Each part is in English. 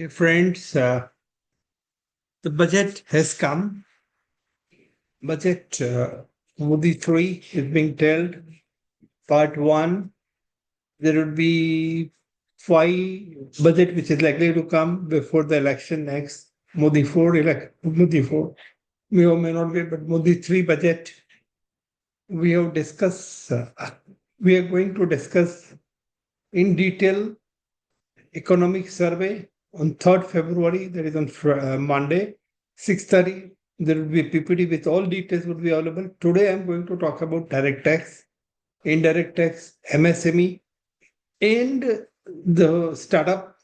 Friends, the budget has come. Budget Modi 3 is being told. Part 1, there will be 5 budget which is likely to come before the election next. Modi 4, Modi 4 may or may not be, but Modi 3 budget we have discussed. We are going to discuss in detail economic survey on 3rd February, that is on Monday, 6:30. There will be a PPT with all details will be available. Today I'm going to talk about direct tax, indirect tax, MSME, and the startup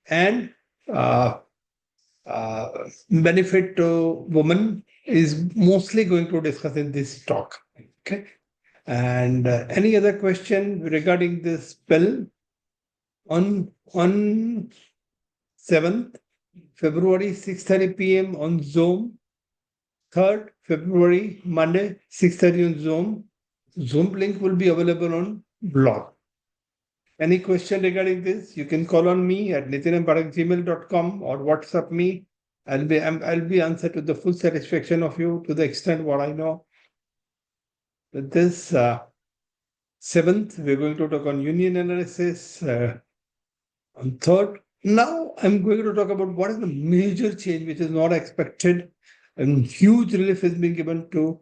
and benefit to women is mostly going to discuss in this talk. Okay. And any other question regarding this bill? On 7th February, 6:30 p.m. on Zoom. 3rd February, Monday, 6:30 on Zoom. Zoom link will be available on blog. Any question regarding this? You can call on me at nitinpathak@gmail.com or WhatsApp me. I'll be answered to the full satisfaction of you to the extent what I know. With this 7th, we're going to talk on union analysis. On 3rd, now I'm going to talk about what is the major change which is not expected, and huge relief is being given to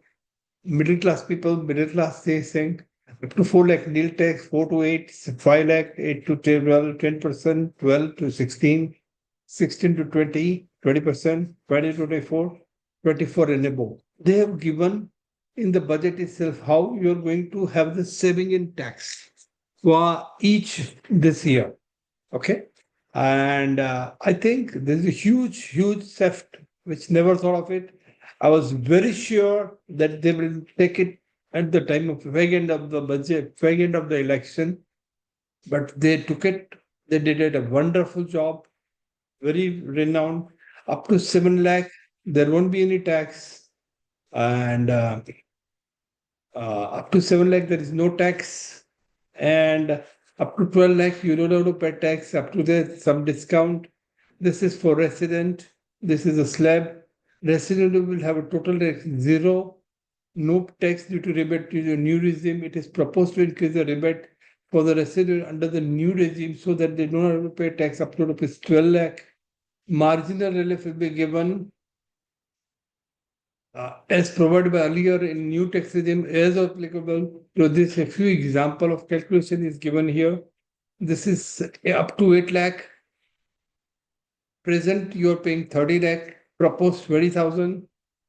middle class people. Middle class, they saying up to 4 lakh nil tax, 4 to 8, 5 lakh, 8 to 12, 10%, 12 to 16, 16 to 20, 20%, 20 to 24, 24 and above. They have given in the budget itself how you're going to have the saving in tax for each this year. Okay. And I think there's a huge, huge theft, which never thought of it. I was very sure that they will take it at the time of fag end of the budget, fag end of the election. But they took it. They did a wonderful job, very renowned. Up to 7 lakh, there won't be any tax. And up to 7 lakh, there is no tax. And up to 12 lakh, you don't have to pay tax. Up to there, some discount. This is for resident. This is a slab. Resident will have a total tax 0. No tax due to rebate to the new regime. It is proposed to increase the rebate for the resident under the new regime so that they don't have to pay tax up to rupees 12 lakh. Marginal relief will be given as provided by earlier in new tax regime as applicable. So this a few example of calculation is given here. This is up to 8 lakh. Present you are paying 30 lakh. Proposed 20,000.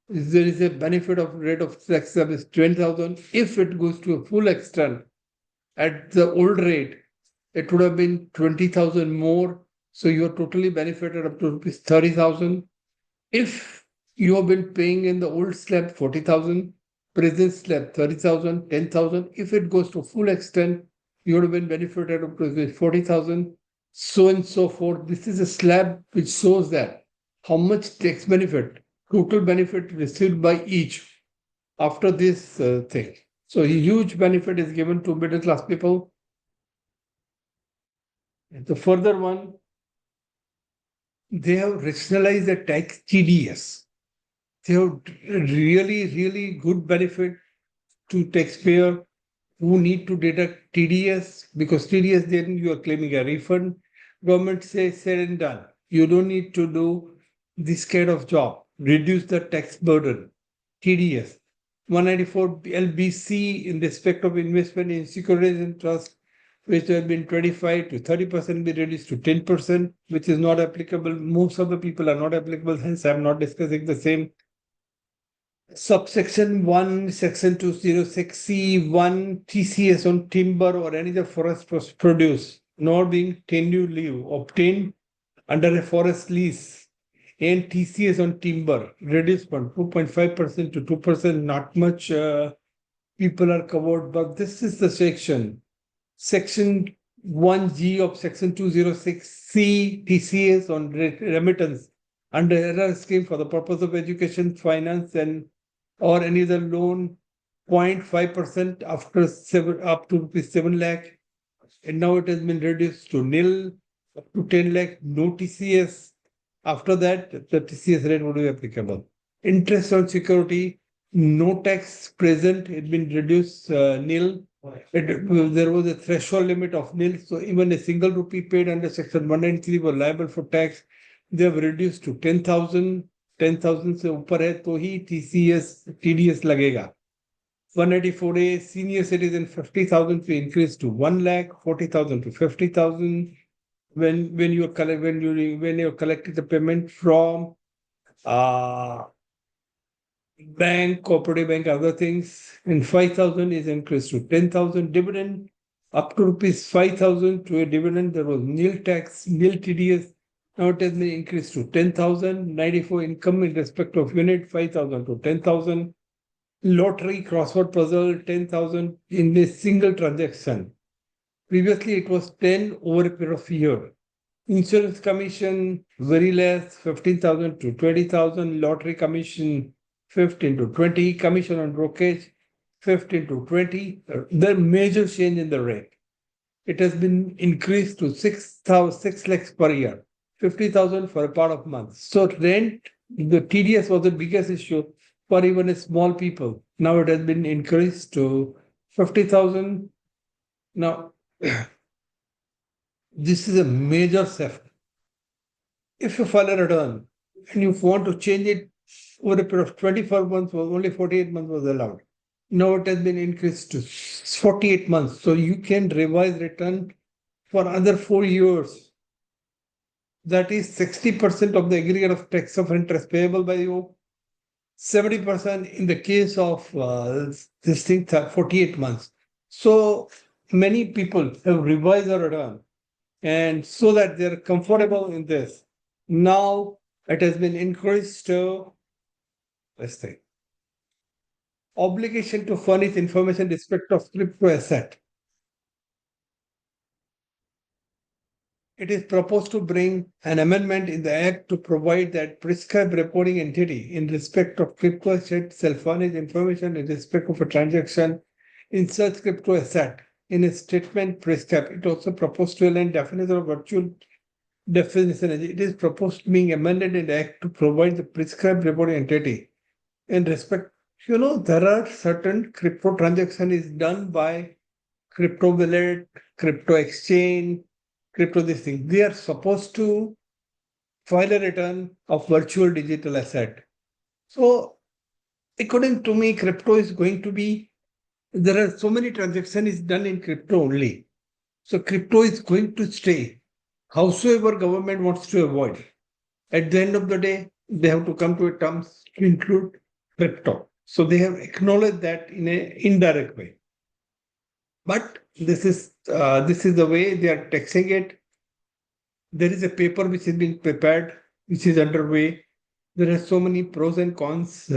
There is a benefit of rate of tax service 20,000. If it goes to a full extent at the old rate, it would have been 20,000 more. So you are totally benefited up to rupees 30,000. If you have been paying in the old slab 40,000, present slab 30,000, 10,000. If it goes to full extent, you would have been benefited up to 40,000, so and so forth. This is a slab which shows that how much tax benefit, total benefit received by each after this thing. So a huge benefit is given to middle class people. And the further one, they have rationalized the tax TDS. They have really, really good benefit to taxpayer who need to deduct TDS, because TDS then you are claiming a refund. Government says said and done. You don't need to do this kind of job. Reduce the tax burden. TDS. 194 LBC in respect of investment in securities and trust, which have been 25 to 30% be reduced to 10%, which is not applicable. Most of the people are not applicable, hence I'm not discussing the same. Subsection 1, section 206C1, TCS on timber or any other forest produce, nor being tenure leave obtained under a forest lease, and TCS on timber reduced from 2.5% to 2%. Not much people are covered, but this is the section. Section 1G of section 206C, TCS on remittance under error scheme for the purpose of education, finance, and or any other loan, 0.5% after up to rupees 7 lakh. And now it has been reduced to nil. Up to 10 lakh, no TCS. After that, the TCS rate would be applicable. Interest on security, no tax present, it been reduced nil. There was a threshold limit of nil, so even a single rupee paid under Section 193 was liable for tax. They have reduced to 10,000. 10,000 से ऊपर है तो ही TDS लगेगा. 184A senior citizen 50,000 to increase to 1 lakh, 40,000 to 50,000. When you're collecting the payment from bank, cooperative bank, other things, and 5,000 is increased to 10,000. Dividend up to rupees 5,000 to a dividend. There was nil tax, nil TDS. Now it has been increased to 10,000. 94 income in respect of unit 5,000 to 10,000. Lottery crossword puzzle 10,000 in a single transaction. Previously it was 10 over a period of a year. Insurance commission very less, 15,000 to 20,000. Lottery commission 15 to 20. Commission on brokerage 15 to 20. The major change in the rate. It has been increased to 6 lakhs per year, 50,000 for a part of month. So rent, the TDS was the biggest issue for even a small people. Now it has been increased to 50,000. Now, this is a major theft. If you file a return and you want to change it over a period of 24 months, only 48 months was allowed. Now it has been increased to 48 months. So you can revise return for another 4 years. That is 60% of the aggregate of tax of interest payable by you. 70% in the case of this thing, 48 months. So many people have revised their return, and so that they're comfortable in this. Now it has been increased to, let's say, obligation to furnish information in respect of crypto asset. It is proposed to bring an amendment in the Act to provide that prescribed reporting entity in respect of crypto asset shall furnish information in respect of a transaction in such crypto asset in a statement prescribed. It also proposed to align definition of virtual definition. It is proposed being amended in the Act to provide the prescribed reporting entity in respect. There are certain crypto transaction is done by crypto wallet, crypto exchange, crypto this thing. They are supposed to file a return of virtual digital asset. So according to me, crypto is going to be, there are so many transactions is done in crypto only. So crypto is going to stay. Howsoever government wants to avoid. At the end of the day, they have to come to a terms to include crypto. So they have acknowledged that in an indirect way. But this is the way they are taxing it. There is a paper which is being prepared, which is underway. There are so many pros and cons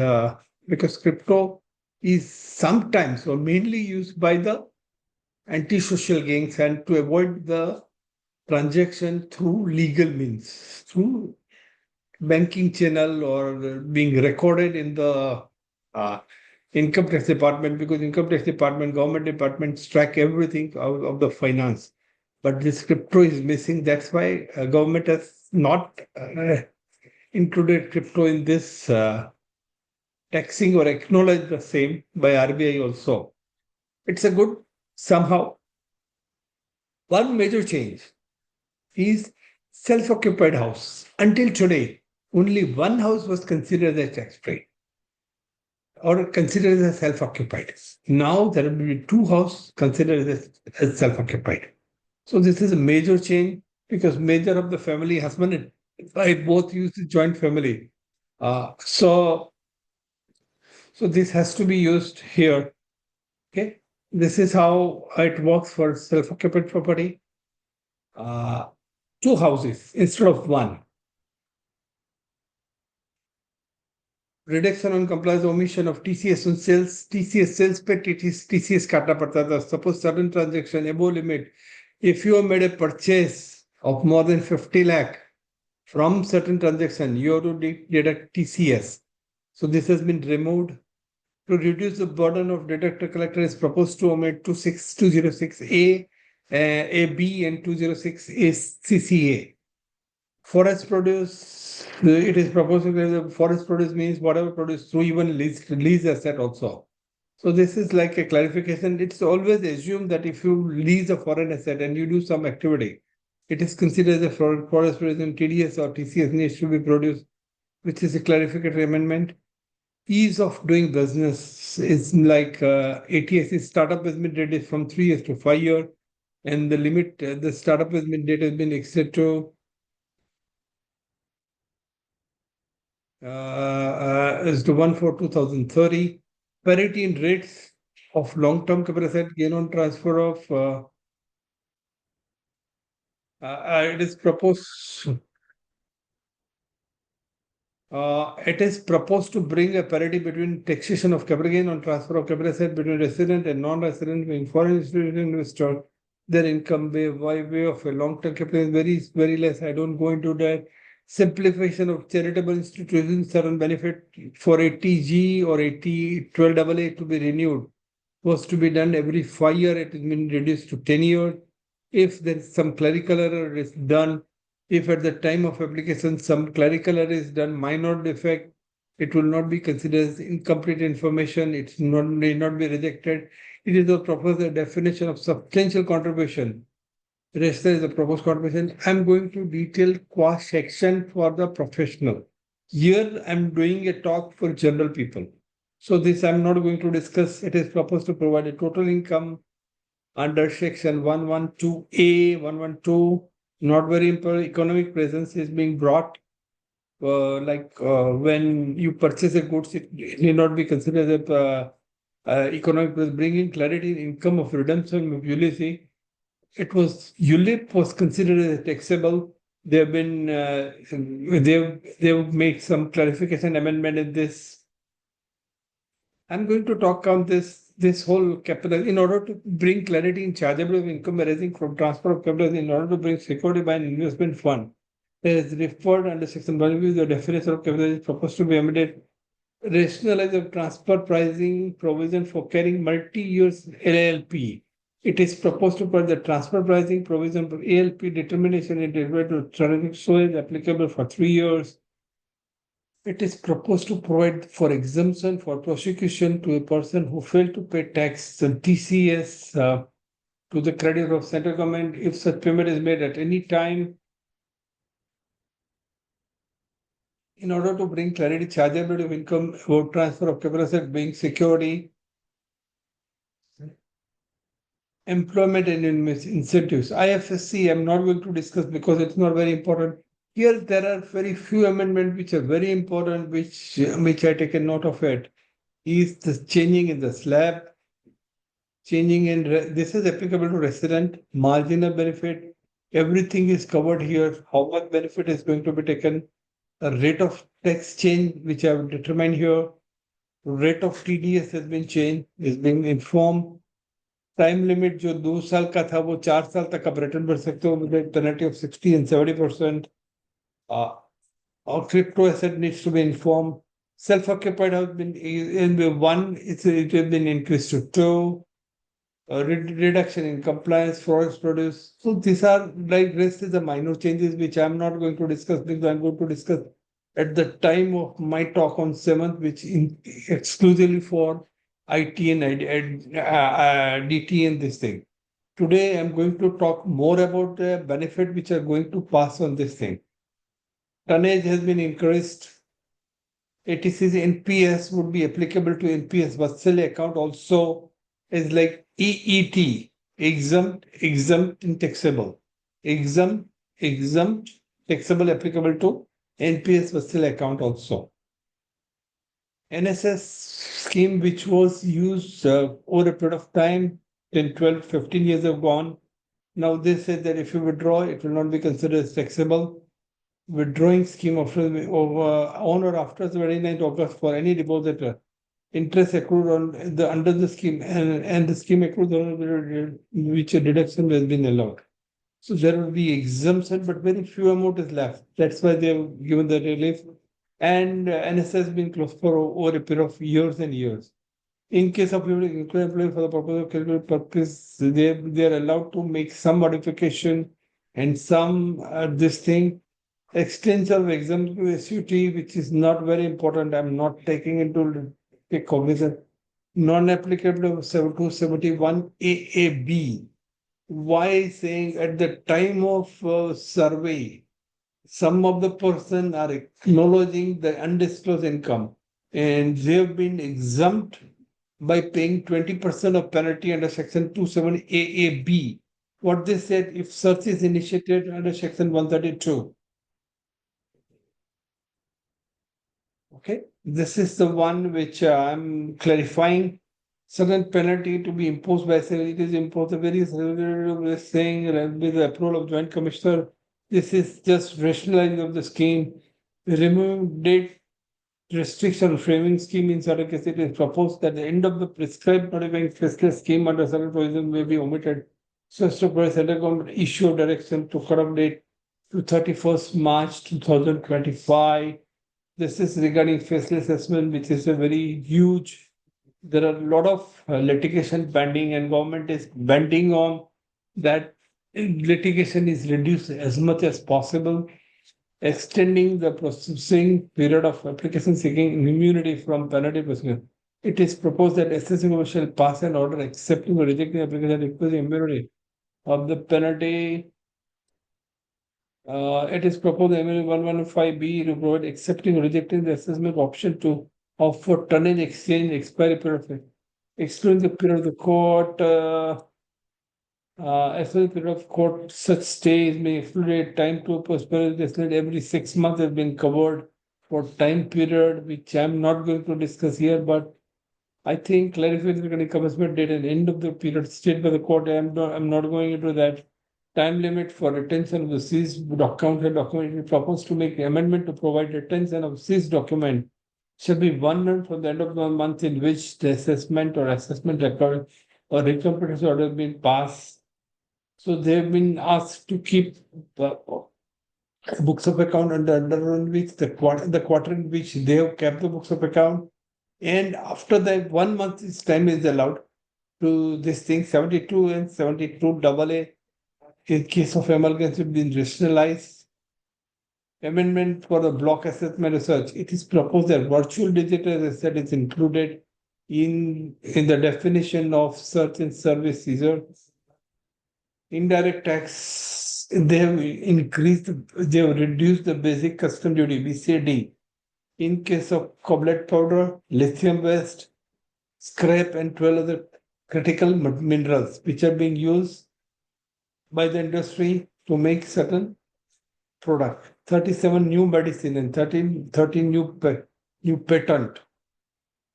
because crypto is sometimes or mainly used by the anti-social gangs and to avoid the transaction through legal means, through banking channel or being recorded in the income tax department, because income tax department, government departments track everything out of the finance. But this crypto is missing. That's why government has not included crypto in this taxing or acknowledged the same by RBI also. It's a good somehow. One major change is self-occupied house. Until today, only one house was considered as tax-free or considered as self-occupied. Now there will be two houses considered as self-occupied. So this is a major change because major of the family, husband and wife, both use the joint family. So this has to be used here. Okay, this is how it works for self-occupied property. Two houses instead of one. Reduction on compliance omission of TCS on sales. TCS sales पे TCS काटना पड़ता था. Suppose certain transaction above limit. If you have made a purchase of more than 50 lakh from certain transaction, you have to deduct TCS. So this has been removed. To reduce the burden of deductor collector is proposed to omit 26206A AB, and 206 is CCA. Forest produce, it is proposed to the forest produce means whatever produce through even lease asset also. So this is like a clarification. It's always assumed that if you lease a foreign asset and you do some activity, it is considered as a forest produce, and TDS or TCS needs to be produced, which is a clarificatory amendment. Ease of doing business is like ATS startup has been reduced from 3 years to 5 years, and the limit, the startup has been date has been extended to is to 1 for 2030. Parity in rates of long-term capital asset gain on transfer of it is proposed. It is proposed to bring a parity between taxation of capital gain on transfer of capital asset between resident and non-resident, being foreign institutional investor. Their income by way of a long-term capital is very less. I don't go into that. Simplification of charitable institutions, certain benefit for 80G or 12AA to be renewed was to be done every 5 years. It has been reduced to 10 years. If there is some clerical error is done, if at the time of application some clerical error is done, minor defect, it will not be considered as incomplete information. It may not be rejected. It is a proposed definition of substantial contribution. Rest is the proposed contribution. I'm going to detail cost section for the professional. Here I'm doing a talk for general people. So this I'm not going to discuss. It is proposed to provide a total income under section 112A, 112. Not very important. Economic presence is being brought. When you purchase a goods, it may not be considered as economic presence. Bringing clarity in income of redemption of ULIC. It was ULIP was considered as taxable. They have been they've made some clarification amendment in this. I'm going to talk on this whole capital in order to bring clarity in chargeable of income arising from transfer of capital, in order to bring security by an investment fund. As referred under section 1, the definition of capital is proposed to be amended. Rationalize of transfer pricing provision for carrying multi-years LLP. It is proposed to put the transfer pricing provision for ALP determination in regard to strategic storage applicable for 3 years. It is proposed to provide for exemption for prosecution to a person who failed to pay tax and TCS to the credit of central government if such payment is made at any time. In order to bring clarity, chargeability of income about transfer of capital asset being security, employment and incentives. IFSC, I'm not going to discuss because it's not very important. Here, there are very few amendments which are very important, which I take a note of it. Is the changing in the slab, changing in, this is applicable to resident, marginal benefit, everything is covered here. How much benefit is going to be taken, a rate of tax change, which I have determined here, rate of TDS has been changed, is being informed. Time limit जो 2 साल का था वो 4 साल तक आप return भर सकते हो with penalty of 60 and 70%. Or crypto asset needs to be informed. Self-occupied has been in the 1, it has been increased to 2. Reduction in compliance, forest produce. So these are like rest is the minor changes which I'm not going to discuss because I'm going to discuss at the time of my talk on 7th, which exclusively for IT and DT and this thing. Today, I'm going to talk more about the benefit which are going to pass on this thing. Tonnage has been increased. ATC's NPS would be applicable to NPS Vatsali account also is like EET, exempt, and taxable. Exempt, taxable applicable to NPS Vatsali account also. NSS scheme which was used over a period of time, 10, 12, 15 years have gone. Now they say that if you withdraw, it will not be considered as taxable. Withdrawing scheme on or after the 29th August for any depositor, interest accrued on the under the scheme and the scheme accrued on which a deduction has been allowed. So there will be exemption, but very few amount is left. That's why they have given the relief. And NSS has been closed for over a period of years and years. In case of employee for the purpose of calculating purpose, they are allowed to make some modification and some this thing extension of exempt SUT, which is not very important. I'm not taking into cognizance. Non-applicable to 271 AAB. Why saying at the time of survey, some of the person are acknowledging the undisclosed income and they have been exempt by paying 20% of penalty under section 27 AAB. What they said, if search is initiated under section 132. Okay, this is the one which I'm clarifying. Certain penalty to be imposed by it is imposed a very saying with the approval of Joint Commissioner. This is just rationalizing of the scheme. Remove date restriction framing scheme in certain cases. It is proposed that the end of the prescribed notifying fiscal scheme under certain provision may be omitted. So as to provide central government issue direction to cut off date to 31st March 2025. This is regarding facial assessment, which is a very huge. There are a lot of litigation pending, and government is bending on that litigation is reduced as much as possible, extending the processing period of application seeking immunity from penalty prosecution. It is proposed that assessing shall pass an order accepting or rejecting application requesting immunity of the penalty. It is proposed that Amendment 115B to provide accepting or rejecting the assessment option to offer tonnage exchange expiry period, excluding the period of the court. Excluding the period of court, such stay is being excluded. Time to postpone every 6 months has been covered for time period, which I'm not going to discuss here, but I think clarification regarding commencement date and end of the period stated by the court. I'm not going into that. Time limit for retention of the seized document and document. It proposed to make amendment to provide retention of seized document shall be 1 month from the end of the month in which the assessment or assessment record or recompensation order has been passed. So they have been asked to keep books of account under which the quarter in which they have kept the books of account. And after that, 1 month is time is allowed to this thing 72 and 72 AA in case of emergency been rationalized. Amendment for the block assessment research. It is proposed that virtual digital asset is included in the definition of search and service seizure. Indirect tax, they have reduced the basic custom duty, BCD, in case of cobalt powder, lithium waste, scrap, and 12 other critical minerals which are being used by the industry to make certain product. 37 new medicine and 13 new patent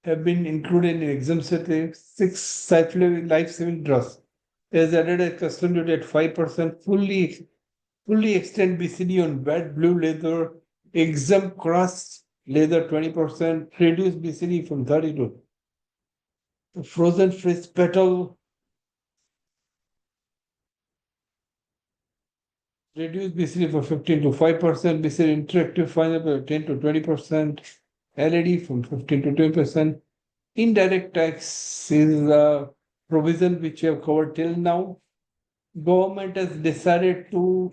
have been included in exemption. 6 life-saving drugs is added a custom duty at 5%, fully extend BCD on wet blue leather, exempt crust leather 20%, reduce BCD from 30 to frozen fish petal, reduce BCD from 15 to 5%, BCD interactive final 10 to 20%, LED from 15 to 20%. Indirect tax is a provision which we have covered till now. Government has decided to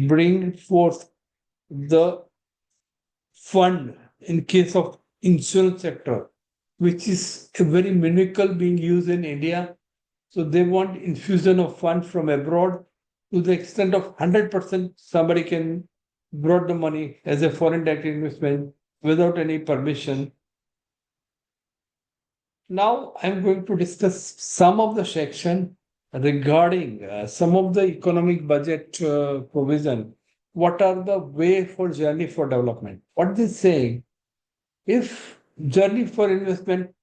bring forth the fund in case of insurance sector, which is a very miracle being used in India. So they want infusion of fund from abroad to the extent of 100%. Somebody can brought the money as a foreign direct investment without any permission. Now I'm going to discuss some of the section regarding some of the economic budget provision. What are the way for journey for development? What they saying? If journey for investment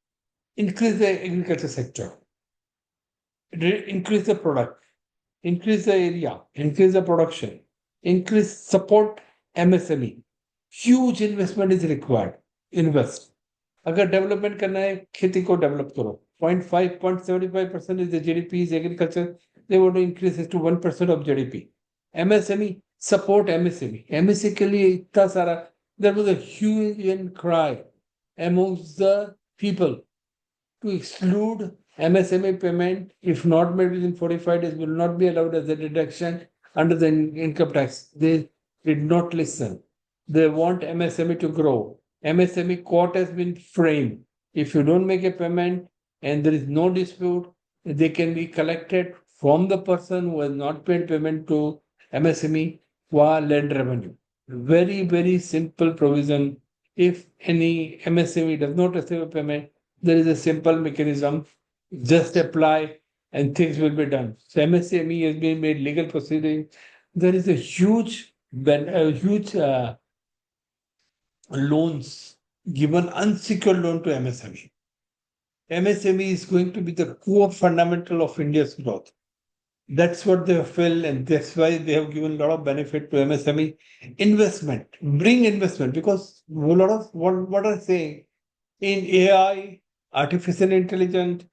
increase the agriculture sector, increase the product, increase the area, increase the production, increase support MSME. Huge investment is required. Invest. अगर development करना है खेती को develop करो 0.75% is the GDP is agriculture. They want to increase it to 1% of GDP. MSME support MSME. MSME के लिए इतना सारा there was a huge cry amongst the people to exclude MSME payment if not made within 45 days will not be allowed as a deduction under the income tax. They did not listen. They want MSME to grow. MSME court has been framed. If you don't make a payment and there is no dispute, they can be collected from the person who has not paid payment to MSME via land revenue. Very, very simple provision. If any MSME does not receive a payment, there is a simple mechanism. Just apply and things will be done. So MSME has been made legal proceeding. There is a huge loans given unsecured loan to MSME. MSME is going to be the core fundamental of India's growth. That's what they feel, and that's why they have given a lot of benefit to MSME. Investment, bring investment, because a lot of what I say in AI, artificial intelligence,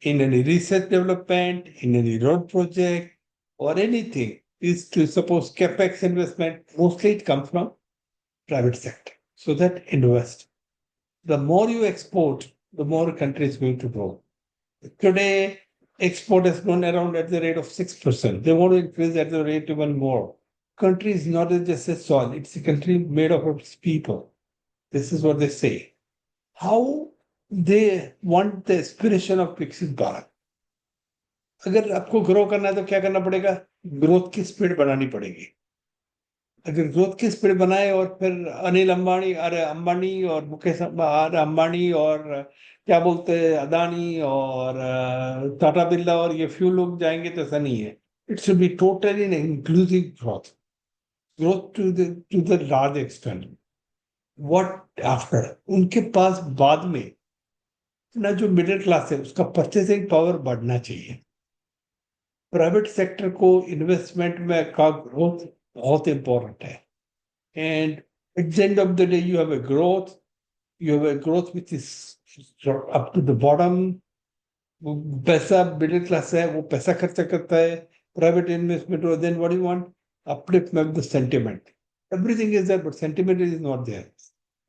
in any research development, in any road project, or anything, is to suppose capex investment, mostly it comes from private sector. So that invest. The more you export, the more country is going to grow. Today, export has grown around at the rate of 6%. They want to increase at the rate even more. Country is not just a soil, it's a country made up of its people. This is what they say. How they want the aspiration of Viksit Bharat. अगर आपको grow करना है तो क्या करना पड़ेगा? Growth की speed बढ़ानी पड़ेगी. अगर ग्रोथ की स्पीड बनाए और फिर अनिल अंबानी, अरे अंबानी और मुकेश अंबानी और क्या बोलते हैं अदानी और टाटा बिरला और ये फ्यू लोग जाएंगे तो ऐसा नहीं है. It should be totally an inclusive growth to the large extent. What after उनके पास बाद में ना जो मिडिल क्लास है उसका परचेसिंग पावर बढ़ना चाहिए. प्राइवेट सेक्टर को इन्वेस्टमेंट में का ग्रोथ बहुत इंपॉर्टेंट है. And at the end of the day you have a growth which is up to the bottom. पैसा मिडिल क्लास है वो पैसा खर्चा करता है, प्राइवेट इन्वेस्टमेंट हो, then what you want? upliftment of the sentiment. Everything is there, but sentiment is not there.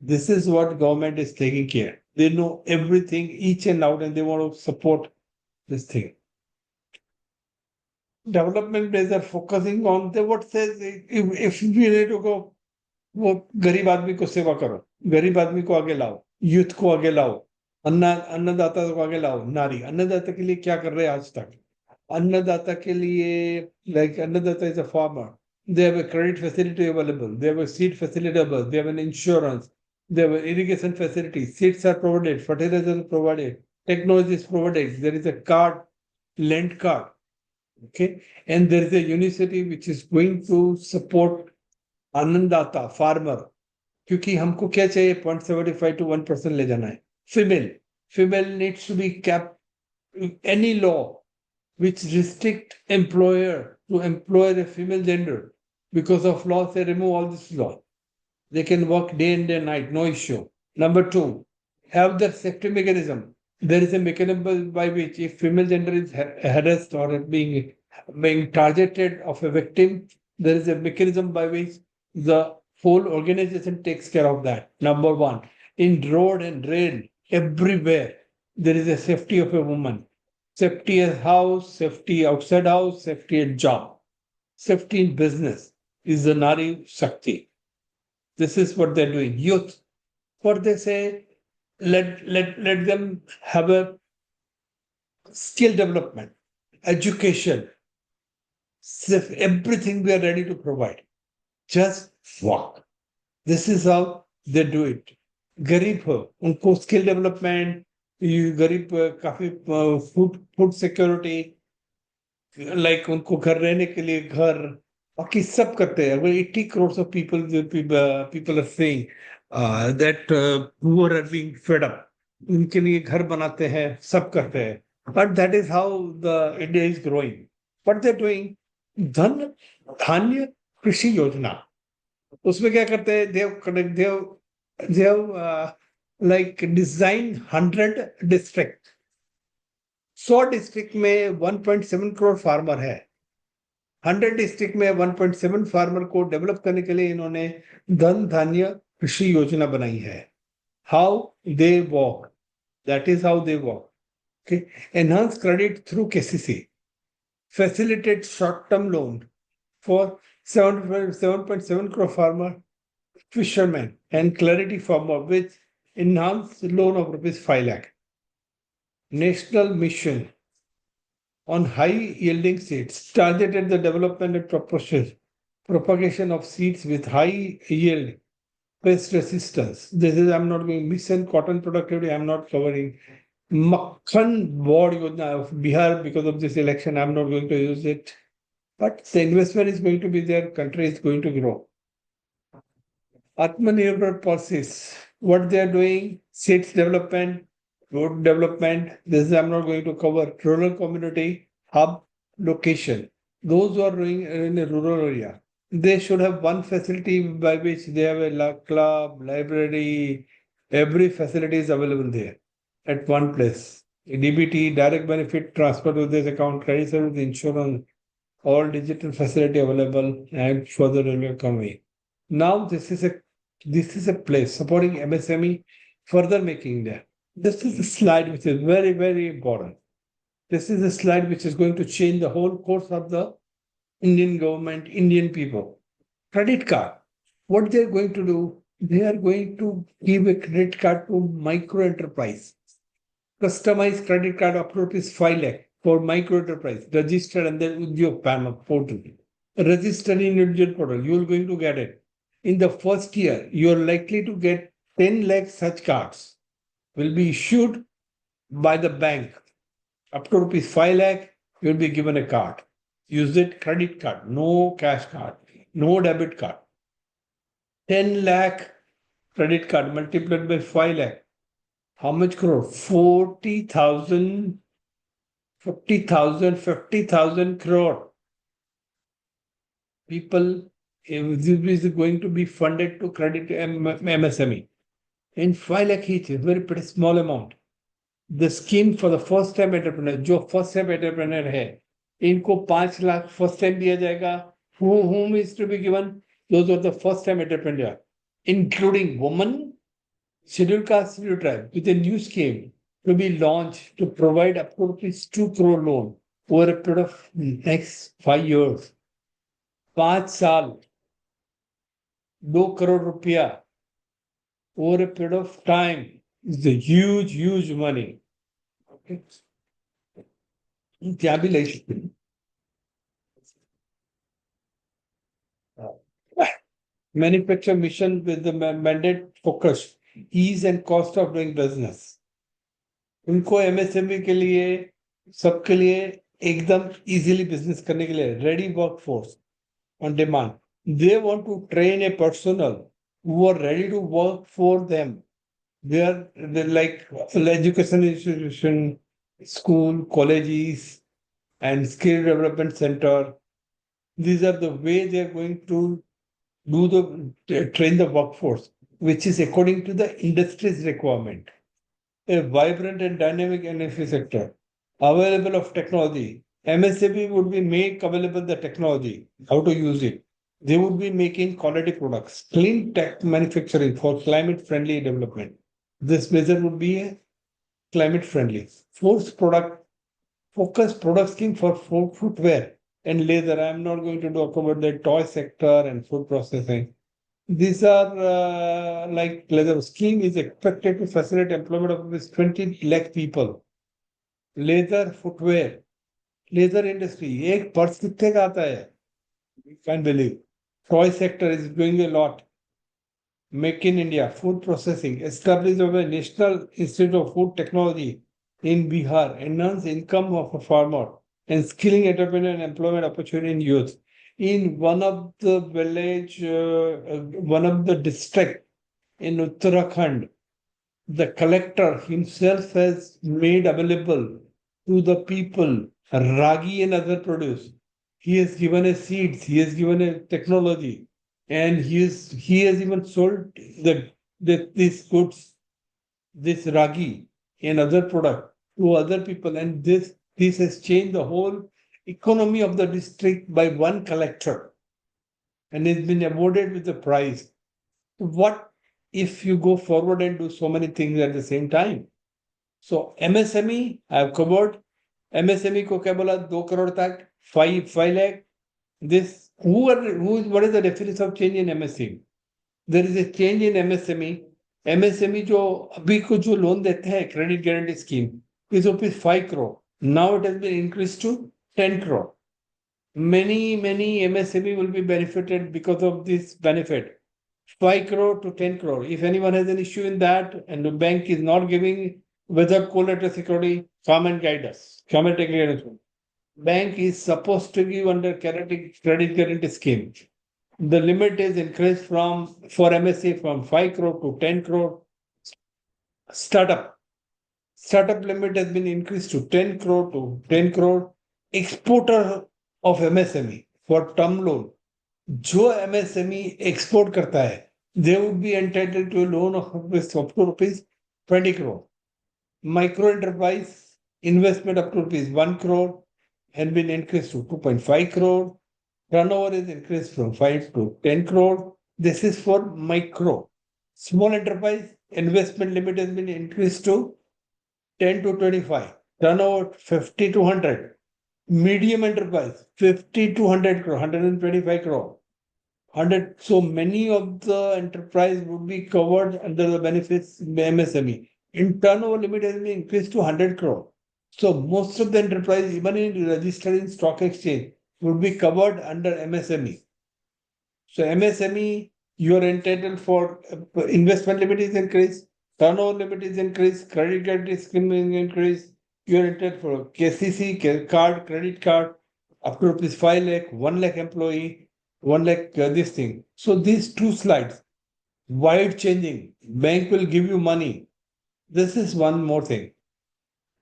This is what government is taking care. They know everything, each and out, and they want to support this thing. Development days are focusing on the what says if we need to go, वो गरीब आदमी को सेवा करो, गरीब आदमी को आगे लाओ, यूथ को आगे लाओ, अन्नदाता को आगे लाओ. नारी अन्नदाता के लिए क्या कर रहे हैं आज तक? अन्नदाता के लिए, like अन्नदाता is a farmer. They have a credit facility available. They have a seed facility available. They have an insurance. They have an irrigation facility. Seeds are provided. Fertilizers are provided. Technology is provided. There is a card, land card. Okay. And there is a university which is going to support अन्नदाता, farmer. क्योंकि हमको क्या चाहिए? 0.75 to 1% ले जाना है. Female needs to be kept. Any law which restrict employer to employ a female gender, because of law, they remove all this law. They can work day and day night, no issue. Number two, have the safety mechanism. There is a mechanism by which if female gender is harassed or being targeted of a victim, there is a mechanism by which the whole organization takes care of that. Number one, in road and rail, everywhere, there is a safety of a woman. Safety at house, safety outside house, safety at job. Safety in business is the Nari Shakti. This is what they're doing. Youth, what they say, let them have a skill development, education, everything we are ready to provide. Just walk. This is how they do it. गरीब हो उनको skill development, गरीब काफी food security, like उनको घर रहने के लिए घर, बाकी सब करते हैं. 80 crores of people are saying that poor are being fed up. उनके लिए घर बनाते हैं, सब करते हैं. But that is how the India is growing. What they're doing, धन धान्य कृषि योजना, उसमें क्या करते हैं? they have like designed 100 district. 100 district में 1.7 करोड़ फार्मर है. 100 डिस्ट्रिक्ट में 1.7 फार्मर को डेवलप करने के लिए इन्होंने धन धान्य कृषि योजना बनाई है. How they work, that is how they work. Okay. Enhance credit through KCC. Facilitate short-term loan for 7.7 crore farmer, fishermen, and clarity farmer with enhanced loan of rupees 5 lakh. National mission on high yielding seeds targeted the development and propagation of seeds with high yield pest resistance. This is, I'm not going, mission cotton productivity, I'm not covering. Makhan board Yojana of Bihar, because of this election, I'm not going to use it. But the investment is going to be there, country is going to grow. Atmanirbhar policies, what they are doing, seeds development, road development, this I'm not going to cover. Rural community, hub, location. Those who are doing in a rural area, they should have one facility by which they have a club, library, every facility is available there at one place. DBT, direct benefit transfer to this account, credit service, insurance, all digital facility available and for the rural economy. Now this is a place supporting MSME, further making India. This is a slide which is very, very important. This is a slide which is going to change the whole course of the Indian government, Indian people. Credit card. What they're going to do, they are going to give a credit card to micro enterprise. Customized credit card up to rupees 5 lakh for micro enterprise, registered and then Udyog panel portal. Registered in individual portal, you are going to get it. In the first year, you are likely to get 10 lakh such cards will be issued by the bank. Up to rupees 5 lakh, you will be given a card. Use it, credit card, no cash card, no debit card. 10 lakh credit card multiplied by 5 lakh. How much crore? 40,000, 50,000 crore. People, this is going to be funded to credit MSME. In 5 lakh each, a very pretty small amount. The scheme for the first time entrepreneur, जो first time entrepreneur है, इनको 5 lakh first time दिया जाएगा. Whom is to be given? Those are the first time entrepreneur, including women, scheduled caste, scheduled tribe, with a new scheme to be launched to provide up to rupees 2 crore loan over a period of next 5 years. 5 साल, 2 crore rupiah over a period of time is a huge, huge money. Okay. क्या भी ले सकते हैं. Manufacture mission with the mandate focus, ease and cost of doing business. उनको MSME के लिए, सबके लिए एकदम easily business करने के लिए ready workforce on demand. They want to train a personnel who are ready to work for them. They're like education institution, school, colleges, and skill development center. These are the way they are going to train the workforce, which is according to the industry's requirement. A vibrant and dynamic NFE sector, available of technology. MSME would be make available the technology, how to use it. They would be making quality products, clean tech manufacturing for climate-friendly development. This measure would be a climate-friendly. Focused product scheme for footwear and leather. I'm not going to talk about the toy sector and food processing. These are like leather scheme is expected to facilitate employment of this 20 lakh people. Leather, footwear, leather industry. एक purse कितने का आता है? You can't believe. Toy sector is doing a lot. Make in India, food processing, establish of a National Institute of Food Technology in Bihar, enhance income of a farmer, and skilling entrepreneur and employment opportunity in youth. In one of the village, one of the district in Uttarakhand, the collector himself has made available to the people ragi and other produce. He has given a seeds, he has given a technology, and he has even sold these goods, this ragi and other product to other people, and this has changed the whole economy of the district by one collector, and it's been awarded with the prize. What if you go forward and do so many things at the same time? So MSME, I have covered. MSME को क्या बोला 2 crore तक 5 lakh. This what is the definition of change in MSME? There is a change in MSME. MSME जो अभी को जो loan देते हैं credit guarantee scheme is rupees 5 crore. Now it has been increased to 10 crore. Many MSME will be benefited because of this benefit. 5 crore to 10 crore. If anyone has an issue in that and the bank is not giving without collateral security, come and guide us. Come and take guidance. Bank is supposed to give under credit guarantee scheme. The limit is increased for MSA from 5 crore to 10 crore. Startup limit has been increased to 10 crore to 10 crore. Exporter of MSME for term loan. जो MSME export करता है, they would be entitled to a loan of up to rupees 20 crore. Micro enterprise investment up to rupees 1 crore has been increased to 2.5 crore. Turnover is increased from 5 to 10 crore. This is for micro. Small enterprise investment limit has been increased to 10 to 25. Turnover 50 to 100. Medium enterprise 50 to 100 crore, 125 crore. 100. So many of the enterprise would be covered under the benefits MSME. In turnover limit has been increased to 100 crore. So most of the enterprise, even in registered in stock exchange, would be covered under MSME. So MSME, you are entitled for investment limit is increased, turnover limit is increased, credit guarantee scheme is increased. You are entitled for KCC card, credit card, up to rupees 5 lakh, 1 lakh employee, 1 lakh this thing. So these two slides, wide changing. Bank will give you money. This is one more thing.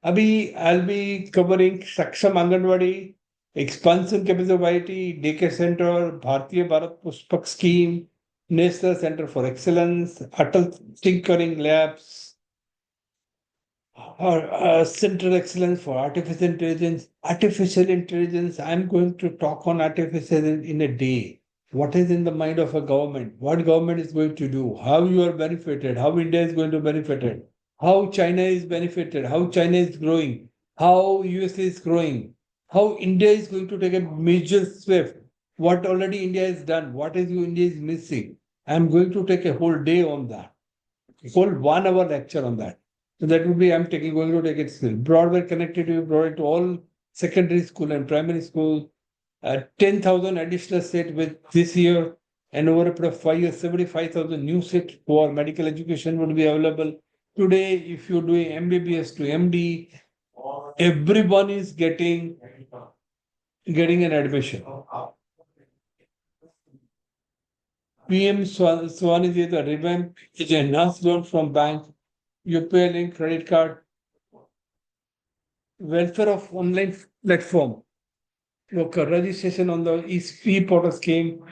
Abhi, I'll be covering Saksham Anganwadi, expansion capacity, daycare center, Bharatiya Bharat Pushpak scheme, National Center for Excellence, Atal Tinkering Labs, Center of Excellence for Artificial Intelligence. Artificial intelligence, I'm going to talk on artificial in a day. What is in the mind of a government? What government is going to do? How you are benefited? How India is going to benefit it? How China is benefited? How China is growing? How USA is growing? How India is going to take a major swift? What already India has done? What is India is missing? I'm going to take a whole day on that. Whole 1 hour lecture on that. So that would be going to take it still. Broadband connectivity brought to all secondary school and primary school. 10,000 additional seats with this year, and over a period of 5 years, 75,000 new seats for medical education would be available. Today, if you're doing MBBS to MD, everyone is getting an admission. PM Swan is a revamp, is a enhanced loan from bank, UPI link credit card, welfare of online platform, registration on the e-portal scheme.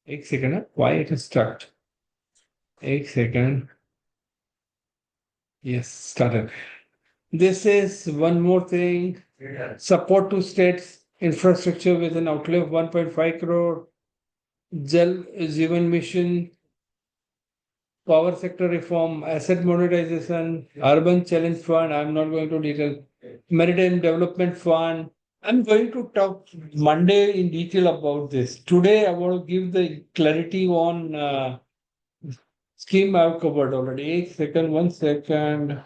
एक second, why it is stuck? एक second. Yes, started. This is one more thing. Support to states infrastructure with an outlay of 1.5 crore. Jal Jeevan Mission, power sector reform, asset monetization, urban challenge fund. I'm not going to detail. Maritime development fund. I'm going to talk Monday in detail about this. Today, I want to give the clarity on scheme I've covered already. One second.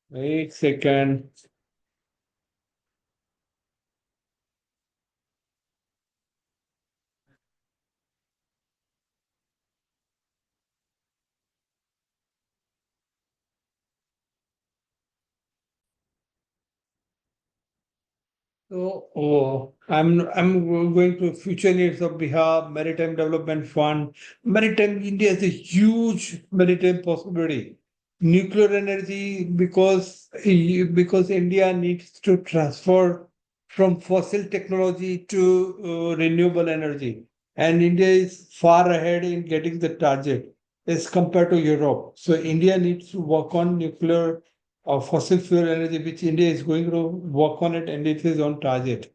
Wait second. So, I'm going to future needs of Bihar Maritime Development Fund. Maritime India is a huge maritime possibility. Nuclear energy because India needs to transfer from fossil technology to renewable energy, and India is far ahead in getting the target as compared to Europe. So India needs to work on nuclear of fossil fuel energy, which India is going to work on it, and it is on target.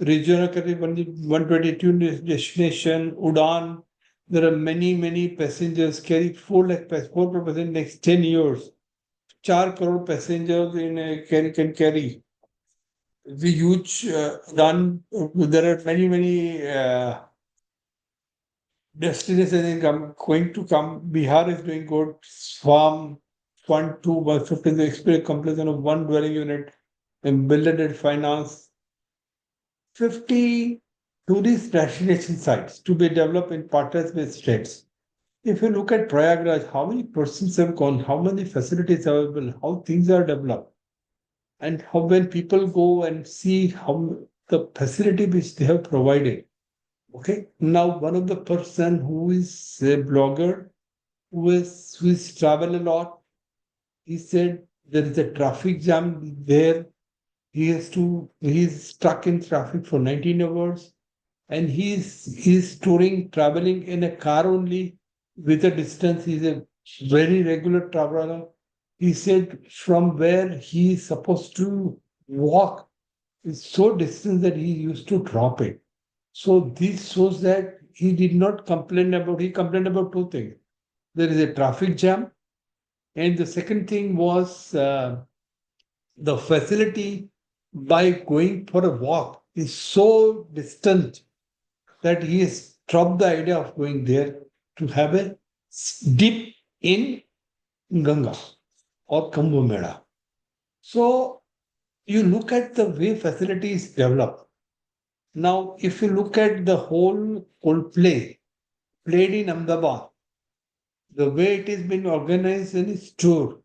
Regional 122 destination, Udan. There are many passengers, carry 4 lakh passengers, 4 crore passengers next 10 years. 4 crore passengers can carry. The huge Udan, there are many destinations going to come. Bihar is doing good. Farm Fund 2, 150, the experience completion of 1 dwelling unit and builded finance. 50 tourist destination sites to be developed in partners with states. If you look at Prayagraj, how many persons have gone, how many facilities are available, how things are developed, and how when people go and see how the facility which they have provided. Okay, now one of the person who is a blogger, who is travel a lot, he said there is a traffic jam there. He's stuck in traffic for 19 hours, and he's touring, traveling in a car only with a distance. He's a very regular traveler. He said from where he is supposed to walk is so distant that he used to drop it. So this shows that he did not complain about, he complained about two things. There is a traffic jam, and the second thing was the facility by going for a walk is so distant that he has dropped the idea of going there to have a dip in Ganga or Kumbh Mela. So you look at the way facilities develop. Now, if you look at the whole Coldplay played in Ahmedabad, the way it has been organized in his tour,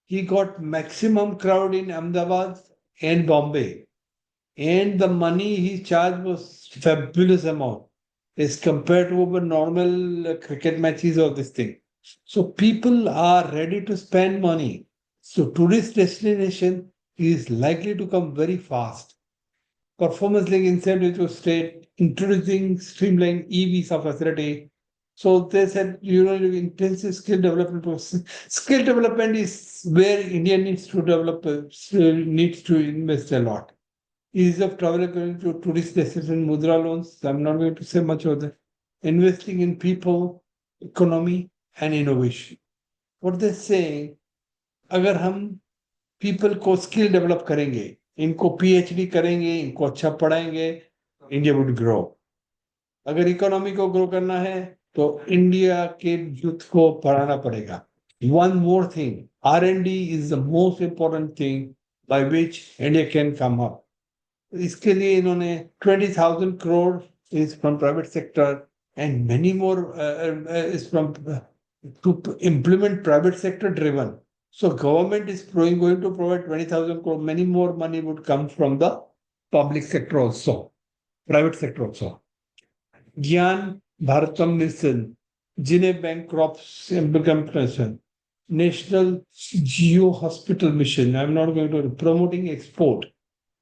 he got maximum crowd in Ahmedabad and Bombay. And the money he charged was fabulous amount as compared to our normal cricket matches or this thing. So people are ready to spend money. So tourist destination is likely to come very fast. Performance link incentive to state, introducing streamlined e-visa facility. So they said, intensive skill development. Skill development is where India needs to develop, needs to invest a lot. Ease of travel according to tourist destination, mudra loans. I'm not going to say much of that. Investing in people, economy, and innovation. What they're saying, अगर हम people को skill develop करेंगे, इनको PhD करेंगे, इनको अच्छा पढ़ाएंगे, India would grow. अगर इकोनॉमी को ग्रो करना है तो इंडिया के यूथ को पढ़ाना पड़ेगा. One more thing, R&D is the most important thing by which India can come up. इसके लिए इन्होंने 20,000 crore is from private sector and many more is from to implement private sector driven. So government is going to provide 20,000 crore. Many more money would come from the public sector also, private sector also. Gyan Bharatam Mission, Jine Bank Crops Implementation, National Geo Hospital Mission. I'm not going to promoting export.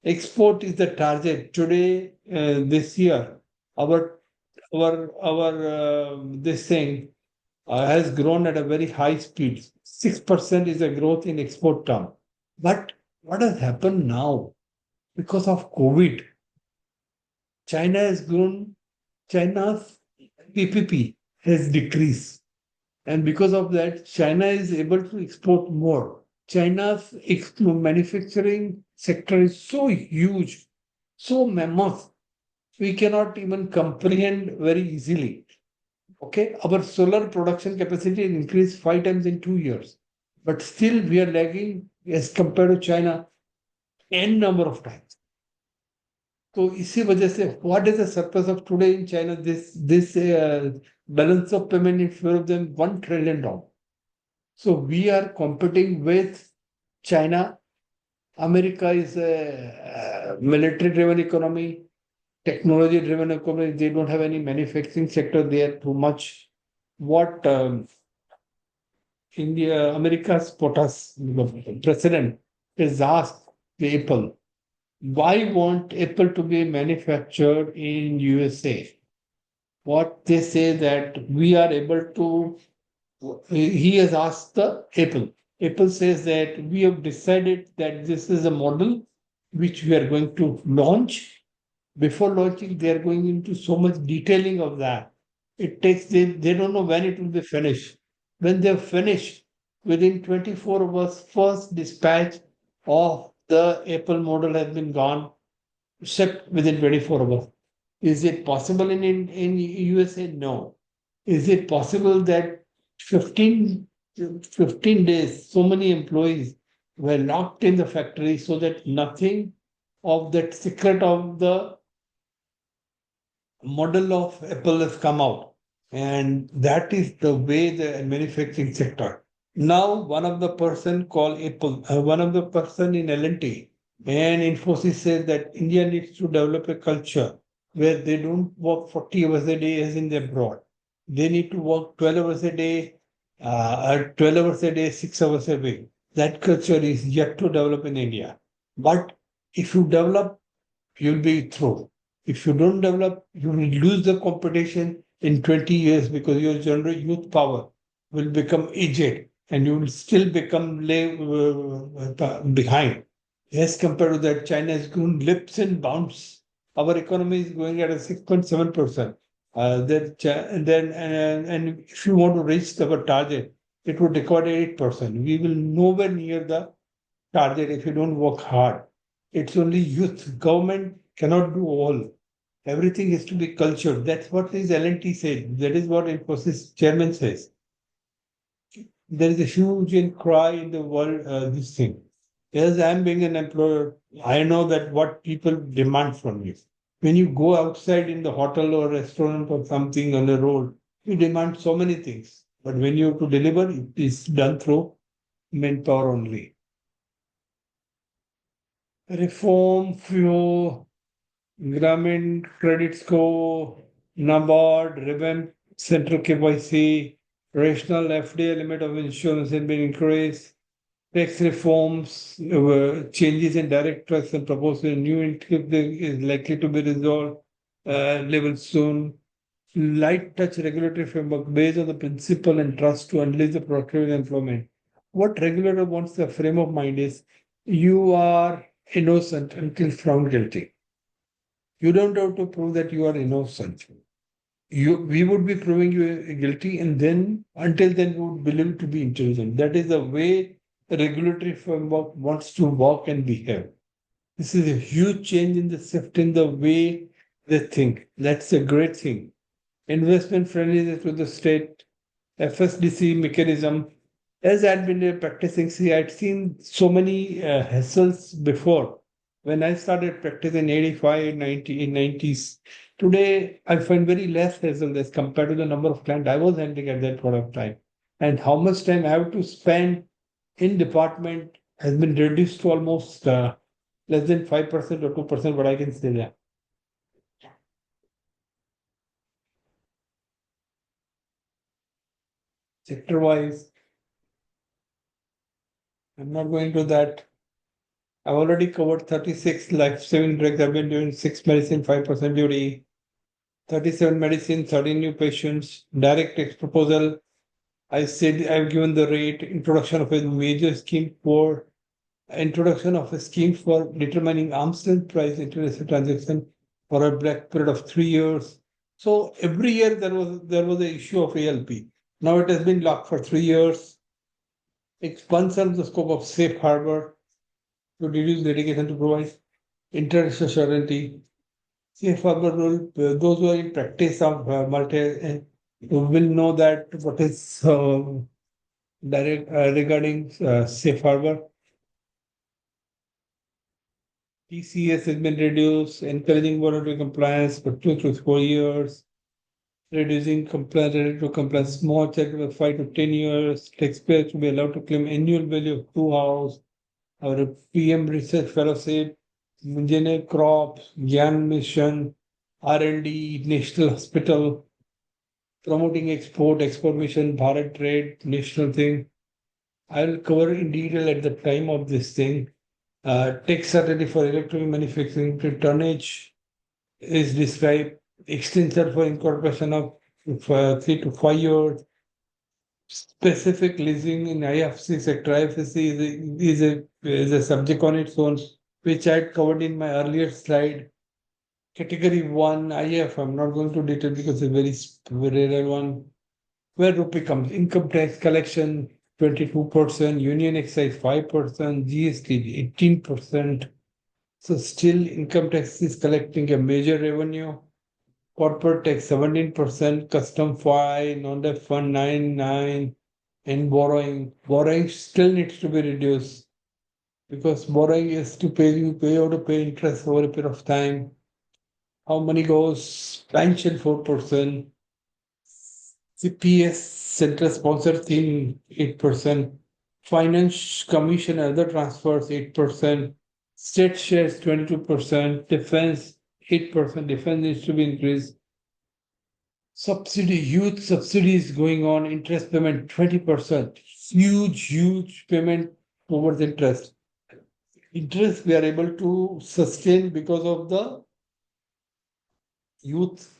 Export is the target today. This year, our this thing has grown at a very high speed. 6% is a growth in export term. But what has happened now? Because of COVID, China has grown. China's PPP has decreased, and because of that, China is able to export more. China's manufacturing sector is so huge, so mammoth, we cannot even comprehend very easily. Okay, our solar production capacity increased 5 times in 2 years, but still we are lagging as compared to China n number of times. तो इसी वजह से what is the surplus of today in China? This balance of payment in favor of them $1 trillion. So we are competing with China. America is a military-driven economy, technology-driven economy. They don't have any manufacturing sector there too much. What America's POTUS president is asked Apple, why want Apple to be manufactured in USA? What they say that we are able to, he has asked the Apple, Apple says that we have decided that this is a model which we are going to launch. Before launching, they are going into so much detailing of that. It takes, they don't know when it will be finished. When they're finished, within 24 hours, first dispatch of the Apple model has been gone, shipped within 24 hours. Is it possible in USA? No. Is it possible that 15, 15 days, so many employees were locked in the factory so that nothing of that secret of the model of Apple has come out. And that is the way the manufacturing sector. Now, one of the person called Apple, one of the person in L&T and Infosys says that India needs to develop a culture where they don't work 40 hours a day as in the abroad. They need to work 12 hours a day, 12 hours a day, 6 hours a week. That culture is yet to develop in India. But if you develop, you'll be through. If you don't develop, you will lose the competition in 20 years because your general youth power will become aged and you will still become behind. As compared to that, China has grown leaps and bounds. Our economy is going at a 6.7%. And if you want to reach our target, it would require 8%. We will nowhere near the target if you don't work hard. It's only youth. Government cannot do all. Everything has to be cultured. That's what his L&T said. That is what Infosys chairman says. There is a huge cry in the world, this thing. As I'm being an employer, I know that what people demand from you. When you go outside in the hotel or restaurant or something on the road, you demand so many things. But when you have to deliver, it is done through manpower only. Reform, few Grameen Credit Score, NABARD, revamp Central KYC, rational FDA limit of insurance has been increased, tax reforms, changes in direct tax and proposed new income is likely to be resolved level soon. Light touch regulatory framework based on the principle and trust to unleash the productivity and employment. What regulator wants the frame of mind is you are innocent until found guilty. You don't have to prove that you are innocent. We would be proving you guilty, and then until then we would believe to be intelligent. That is the way the regulatory framework wants to work and behave. This is a huge change in the shift in the way they think. That's a great thing. Investment friendliness to the state, FSDC mechanism. As I'd been practicing, see, I'd seen so many hassles before. When I started practicing in 85, 90, in 90s, today I find very less hassle as compared to the number of clients I was handling at that point of time. And how much time I have to spend in department has been reduced to almost less than 5% or 2%, what I can say there. Sector-wise, I'm not going to that. I've already covered 36 life-saving drugs. I've been doing 6 medicine, 5% duty, 37 medicine, 13 new patients, direct tax proposal. I said I've given the rate, introduction of a major scheme for introduction of a scheme for determining arm's length price international transaction for a black period of 3 years. So every year there was the issue of ALP. Now it has been locked for 3 years. Expansion of the scope of safe harbor to reduce litigation to provide international surety. Safe harbor rule, those who are in practice of will know that what is direct regarding safe harbor. TCS has been reduced, encouraging voluntary compliance for 2 to 4 years, reducing compliance to compliance small check with 5 to 10 years, taxpayers to be allowed to claim annual value of 2 house, our PM research fellowship, engineer crops, Gyan mission, R&D, national hospital, promoting export mission, Bharat trade, national thing. I'll cover in detail at the time of this thing. Tax certainty for electronic manufacturing to tonnage is described, extension for incorporation of 3 to 5 years, specific leasing in IFC sector. IFC is a subject on its own, which I had covered in my earlier slide. Category 1, IF, I'm not going to detail because it's a very rare one. Where rupee comes, income tax collection 22%, union excise 5%, GST 18%. So still income tax is collecting a major revenue. Corporate tax 17%, custom 5, non-def fund 9, and borrowing. Borrowing still needs to be reduced because borrowing is to pay you have to pay interest over a period of time. How money goes? Pension 4%, CPS central sponsored theme 8%, finance commission other transfers 8%, state shares 22%, defense 8%, defense needs to be increased. Subsidy, youth subsidies going on, interest payment 20%, huge payment towards interest. Interest we are able to sustain because of the youth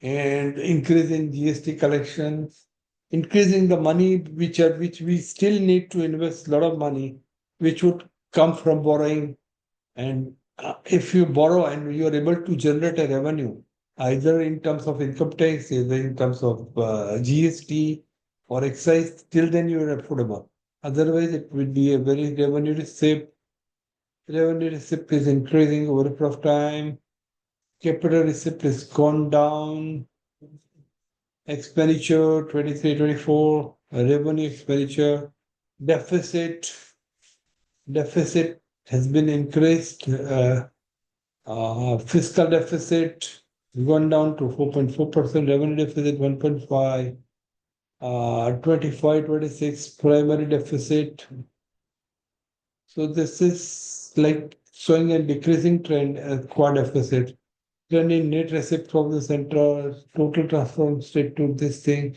and increase in GST collections, increasing the money which we still need to invest a lot of money, which would come from borrowing. And if you borrow and you are able to generate a revenue, either in terms of income tax, either in terms of GST or excise, till then you are affordable. Otherwise, it will be a very revenue receipt. Revenue receipt is increasing over a period of time. Capital receipt has gone down. Expenditure 23-24, revenue expenditure, deficit has been increased. Fiscal deficit gone down to 4.4%, revenue deficit 1.5, 25-26 primary deficit. So this is like showing a decreasing trend as core deficit. Then in net receipt from the center, total transfer from state to this thing.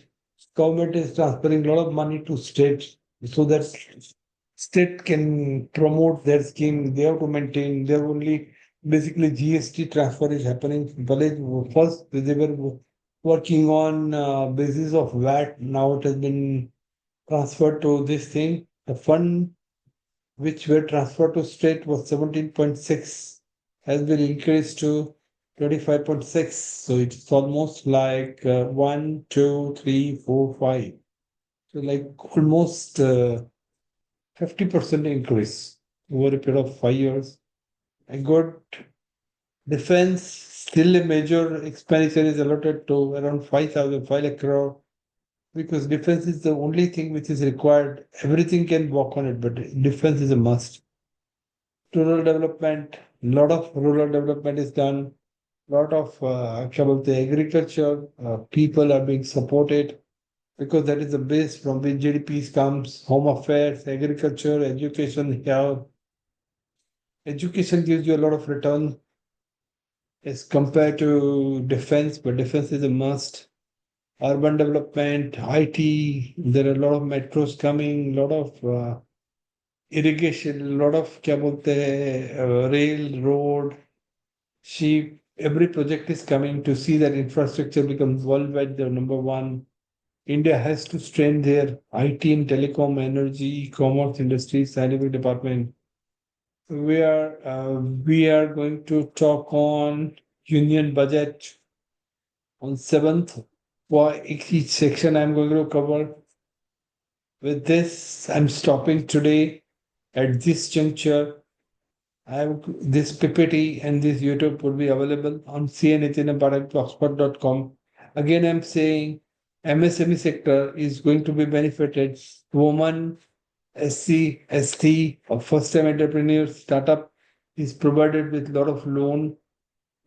Government is transferring a lot of money to state so that state can promote their scheme. They have to maintain. They're only basically GST transfer is happening. First they were working on basis of VAT. Now it has been transferred to this thing. The fund which were transferred to state was 17.6, has been increased to 25.6. So it's almost like 1, 2, 3, 4, 5. So like almost 50% increase over a period of 5 years. I got defense, still a major expenditure is allotted to around 5,005 lakh crore because defense is the only thing which is required. Everything can work on it, but defense is a must. Rural development, lot of rural development is done. Lot of agriculture people are being supported because that is the base from which GDP comes. Home affairs, agriculture, education, health. Education gives you a lot of return as compared to defense, but defense is a must. Urban development, IT, there are a lot of metros coming, a lot of irrigation, a lot of rail, road, sheep. Every project is coming to see that infrastructure becomes worldwide the number one. India has to strengthen their IT and telecom, energy, commerce, industry, scientific department. We are going to talk on union budget on 7th. For each section, I'm going to cover. With this, I'm stopping today at this juncture. I have this PPT and this YouTube would be available on cnitinpathak.blogspot.com. Again, I'm saying MSME sector is going to be benefited. Women, SC, ST, or first-time entrepreneurs, startup is provided with a lot of loan.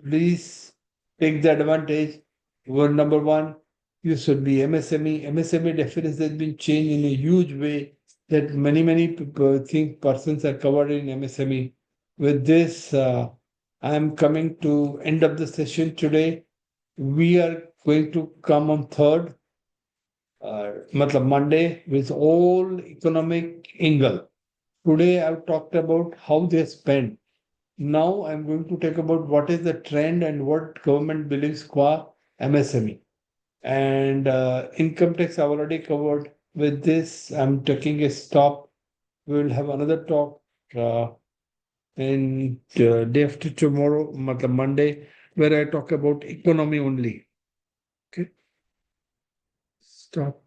Please take the advantage. Word number one, you should be MSME. MSME definition has been changed in a huge way that many people think persons are covered in MSME. With this, I am coming to end of the session today. We are going to come on 3rd, Monday, with all economic angle. Today, I've talked about how they spend. Now, I'm going to talk about what is the trend and what government believes qua MSME. And income tax I've already covered. with this, I'm taking a stop. We will have another talk in day after tomorrow, matlab Monday, where I talk about economy only. Okay. Stop.